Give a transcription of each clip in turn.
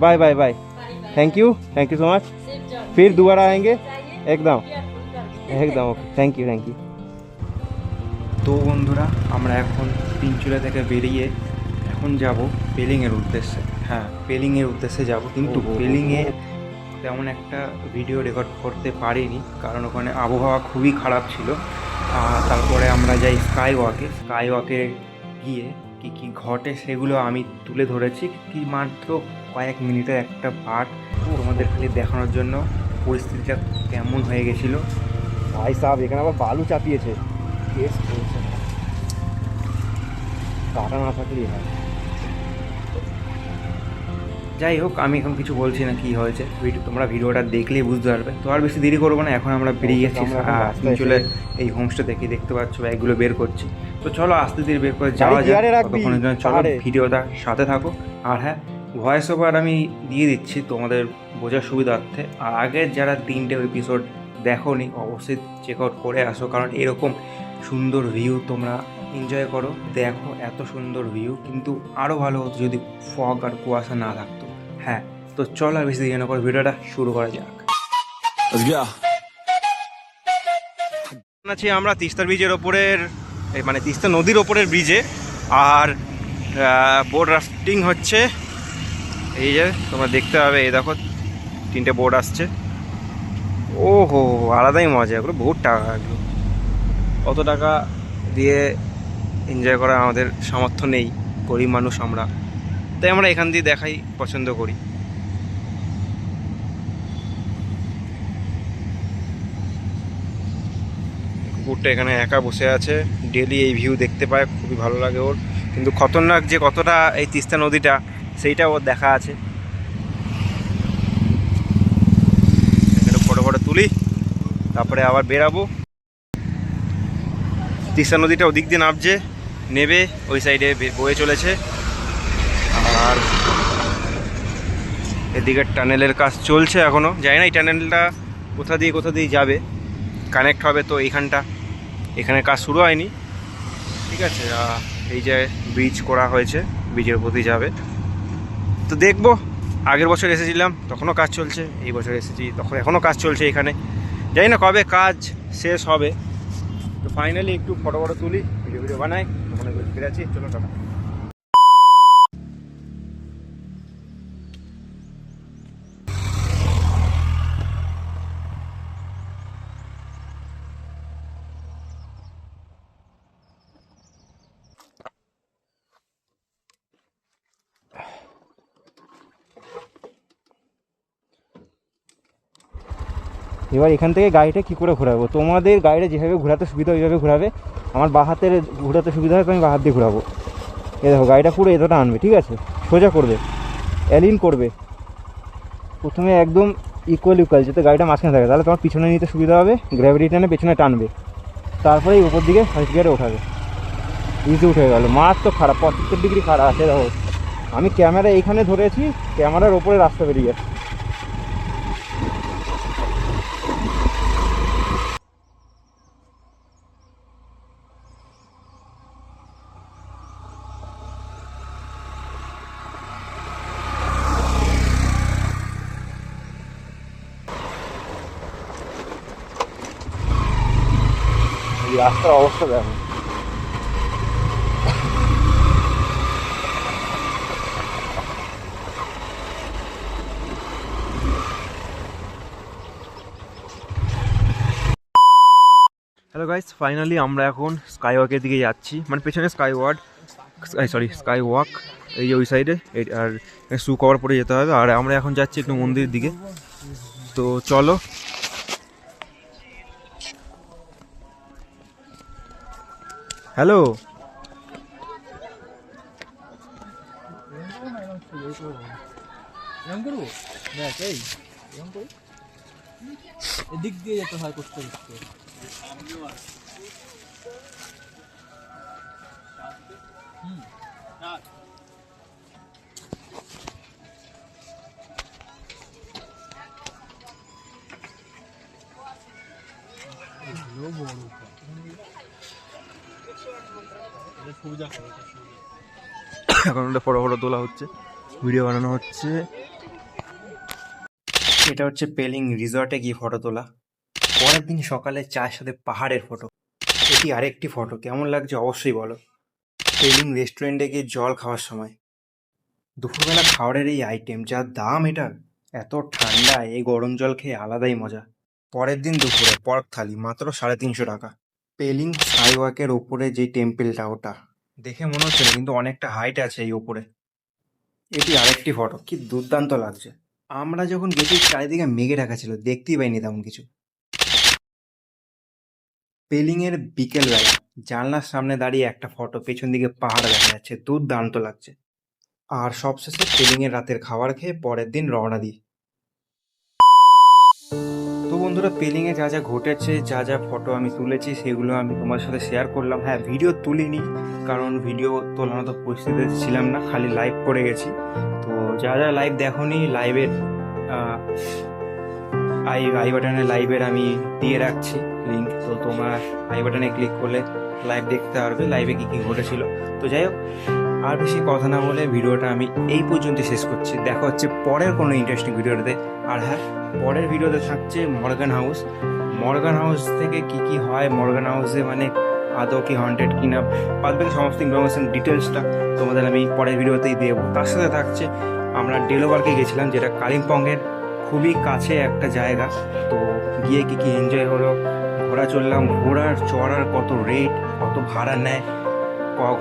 Bye bye bye, thank you so much, फिर दोबारा आएंगे एकदम एकदम। Okay, thank you. তো বন্ধুরা, আমরা এখন তিনচুলা থেকে বেরিয়ে এখন যাব পেলিংয়ের উদ্দেশ্যে। হ্যাঁ, পেলিংয়ের উদ্দেশ্যে যাব, কিন্তু পেলিংয়ে তেমন একটা ভিডিও রেকর্ড করতে পারিনি, কারণ ওখানে আবহাওয়া খুবই খারাপ ছিল। তারপরে আমরা যাই স্কাই ওয়াকে গিয়ে কী কী ঘটে সেগুলো আমি তুলে ধরেছি, কি মাত্র কয়েক মিনিটের একটা পার্ট তোমাদের খালি দেখানোর জন্য। পরিস্থিতিটা কেমন হয়ে গেছিলো ভাই সাহেব, এখানে আবার বালু চাপিয়েছে, কেস করেছে, কাটা না থাকলেই হয়। যাই হোক, আমি এখন কিছু বলছি না কী হয়েছে, তোমরা ভিডিওটা দেখলেই বুঝতে পারবে। তো আর বেশি দেরি করবো না, এখন আমরা বেরিয়ে গেছি চলে এই হোমস্টে থেকে, দেখতে পাচ্ছ ব্যাগগুলো বের করছি। তো চলো আস্তে ধীরে বের করে যাওয়া যায়, ততক্ষণের জন্য চলো ভিডিওটা সাথে থাকো। আর হ্যাঁ, ভয়েস ওভার আমি দিয়ে দিচ্ছি তোমাদের বোঝার সুবিধার্থে। আর আগের যারা 3টে এপিসোড দেখোনি অবশ্যই চেক আউট করে আসো, কারণ এরকম সুন্দর ভিউ তোমরা এনজয় করো। দেখো এত সুন্দর ভিউ, কিন্তু আরও ভালো হতো যদি ফগ আর কুয়াশা না থাকতো। হ্যাঁ, তো চল আর বেশি দেরি না করে ভিডিওটা শুরু করা যাক। আছি আমরা তিস্তা ব্রিজের ওপরের, মানে তিস্তা নদীর ওপরের ব্রিজে, আর বোট রাফটিং হচ্ছে। এই যে তোমরা দেখতে পাবে, এই দেখো 3টে বোট আসছে। ও হো, আলাদাই মজা, এগুলো বহুত টাকা, এগুলো অত টাকা দিয়ে এনজয় করা আমাদের সামর্থ্য নেই, গরিব মানুষ আমরা, তাই আমরা এখান দিয়ে দেখাই পছন্দ করি। কুকুরটা এখানে একা বসে আছে, ডেলি এই ভিউ দেখতে পায়, খুবই ভালো লাগে ওর। কিন্তু খতরনাক যে কতটা এই তিস্তা নদীটা, সেইটা ওর দেখা আছে। এখানে ফটো তুলি, তারপরে আবার বেরাবো। তিস্তা নদীটা ওদিক দিয়ে নামছে, নেবে ওই সাইডে বয়ে চলেছে। আর এদিকে টানেলের কাজ চলছে এখনও, জানি না এই টানেলটা কোথা দিয়ে যাবে, কানেক্ট হবে। তো এখানে কাজ শুরু হয়নি, ঠিক আছে। এই যে ব্রিজ করা হয়েছে, ব্রিজের প্রতি যাবে। তো দেখবো, আগের বছর এসেছিলাম তখনও কাজ চলছে, এই বছর এসেছি তখন এখনও কাজ চলছে এখানে, জানি না কবে কাজ শেষ হবে। তো ফাইনালি একটু ফটো তুলি, ভিডিও বানাই, ওখানে ফিরে আছি। চলো টাটা। এবার এখান থেকে গাড়িটা কী করে ঘোরাবো, তোমাদের গাড়িটা যেভাবে ঘোরাতে সুবিধা ওইভাবে ঘোরাবে। আমার বাঁ হাতের ঘোরাতে সুবিধা হয়, তো আমি বাঁ হাত দিয়ে ঘোরাবো। এ দেখো, গাড়িটা পুরো এতটা আনবে, ঠিক আছে, সোজা করবে, অ্যালিন করবে প্রথমে একদম ইকুয়াল যাতে গাড়িটা মাঝখানে থাকে, তাহলে তোমার পিছনে নিতে সুবিধা হবে, গ্র্যাভিটি টানে পেছনে টানবে, তারপরে এই উপর দিকে ফার্স্ট গিয়ারে ওঠাবে, ইজি উঠে গেলো। মাছ তো খারাপ, 75 ডিগ্রি খারাপ আছে। দেখো আমি ক্যামেরা এইখানে ধরেছি, ক্যামেরার ওপরে রাস্তা বেরিয়ে যাচ্ছে। রাস্তার অবস্থা দেখো, হ্যালো গাইস, ফাইনালি আমরা এখন স্কাই ওয়াকের দিকে যাচ্ছি, মানে পেছনে স্কাই ওয়াক এই যে ওই সাইডে, আর শু কভার পরে যেতে হবে। আর আমরা এখন যাচ্ছি একটু মন্দিরের দিকে, তো চলো। হ্যালো, এদিক দিয়ে যেতে হয় করতে করতে। এখন ফটো তোলা হচ্ছে, ভিডিও বানানো হচ্ছে। এটা হচ্ছে পেলিং রিসর্টে গিয়ে ফটো তোলা। পরের দিন সকালে চায়ের সাথে পাহাড়ের ফটো। এটি আরেকটি ফটো, কেমন লাগছে অবশ্যই বলো। পেলিং রেস্টুরেন্টে গিয়ে জল খাওয়ার সময় দুপুরবেলা খাবারের এই আইটেম, যা দাম এটা, এত ঠান্ডায় এই গরম জল খেয়ে আলাদাই মজা। পরের দিন দুপুরে পর্ক থালি মাত্র 350 টাকা। পেলিং স্কাইওয়াকের ওপরে যে টেম্পেলটা, ওটা দেখে মনে হচ্ছে না, কিন্তু অনেকটা হাইট আছে এই ওপরে। এটি আরেকটি ফটো, কি দুর্দান্ত লাগছে। আমরা যখন গেছি চারিদিকে মেঘে ঢাকা ছিল, দেখতেই পাইনি তেমন কিছু। পেলিংয়ের বিকেলবেলা জানলার সামনে দাঁড়িয়ে একটা ফটো, পেছন দিকে পাহাড় দেখা যাচ্ছে, দুর্দান্ত লাগছে। আর সবশেষে পেলিংয়ের রাতের খাবার খেয়ে পরের দিন রওনা দিই। তো বন্ধুরা, পেলিংয়ে যা যা ঘটেছে, যা যা ফটো আমি তুলেছি, সেগুলো আমি তোমার সাথে শেয়ার করলাম। হ্যাঁ, ভিডিও তুলিনি, কারণ ভিডিও তোলার মতো পরিস্থিতিতে ছিলাম না, খালি লাইভ করে গেছি। তো যা যা লাইভ দেখোনি, লাইভের আই বাটনে লাইভের আমি দিয়ে রাখছি লিঙ্ক, তো তোমার আই বাটনে ক্লিক করলে লাইভ দেখতে পারবে, লাইভে কী কী ঘটেছিল। তো যাই হোক, আর বেশি কথা না বলে ভিডিওটা আমি এই পর্যন্ত শেষ করছি। দেখা হচ্ছে পরের কোনো ইন্টারেস্টিং ভিডিওতে। আর হ্যাঁ, পরের ভিডিওতে থাকছে মর্গান হাউস। মর্গান হাউস থেকে কি কি হয়, মর্গান হাউসে মানে আদৌ কি হন্টেড কিনা, বাদ বাকি সমস্ত ইনফরমেশন ডিটেলসটা তোমাদের আমি পরের ভিডিওতেই দেবো। তার সাথে থাকছে আমরা ডেলোবার্গে গেছিলাম, যেটা কালিম্পংয়ের খুবই কাছে একটা জায়গা। তো গিয়ে কি কি এনজয় হলো, ঘোড়া চললাম, ঘোড়ার চড়ার কত রেট, কত ভাড়া নেয়,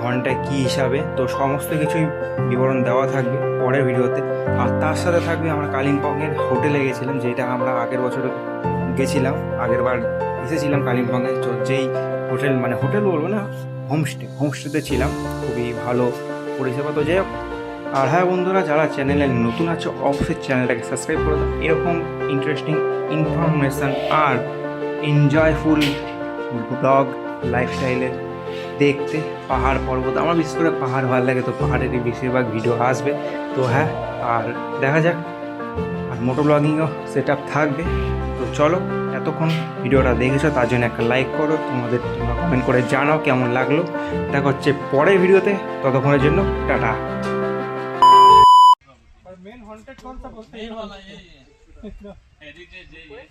ঘন্টায় কী হিসাবে, তো সমস্ত কিছুই বিবরণ দেওয়া থাকবে পরের ভিডিওতে। আর তার সাথে থাকবে আমরা কালিম্পংয়ের হোটেলে গেছিলাম, যেটা আমরা আগের বছর গেছিলাম, আগের বার এসেছিলাম কালিম্পংয়ে। তো যেই হোটেল, মানে হোটেল বলবো না, হোমস্টেতে ছিলাম, খুবই ভালো পরিষেবা। তো যাই হোক, আর হ্যাঁ বন্ধুরা, যারা চ্যানেলে নতুন আছে অবশ্যই চ্যানেলটাকে সাবস্ক্রাইব করে দাও, এরকম ইন্টারেস্টিং ইনফরমেশান আর এনজয়ফুল ব্লগ লাইফস্টাইলের দেখতে। পাহাড় পর্বত, আমার বিশেষ করে পাহাড় ভালো লাগে, তো পাহাড়েরই বেশিরভাগ ভিডিও আসবে। তো হ্যাঁ, আর দেখা যাক, আর মোটো ব্লগিংও সেট আপ থাকবে। তো চলো, এতক্ষণ ভিডিওটা দেখেছো তার জন্য একটা লাইক করো, তোমরা কমেন্ট করে জানাও কেমন লাগলো। দেখা হচ্ছে পরের ভিডিওতে, ততক্ষণের জন্য টাটা। मेन हॉन्टेड कौन सा बोलते हैं? ये वाला, ये हेरिटेज है ये।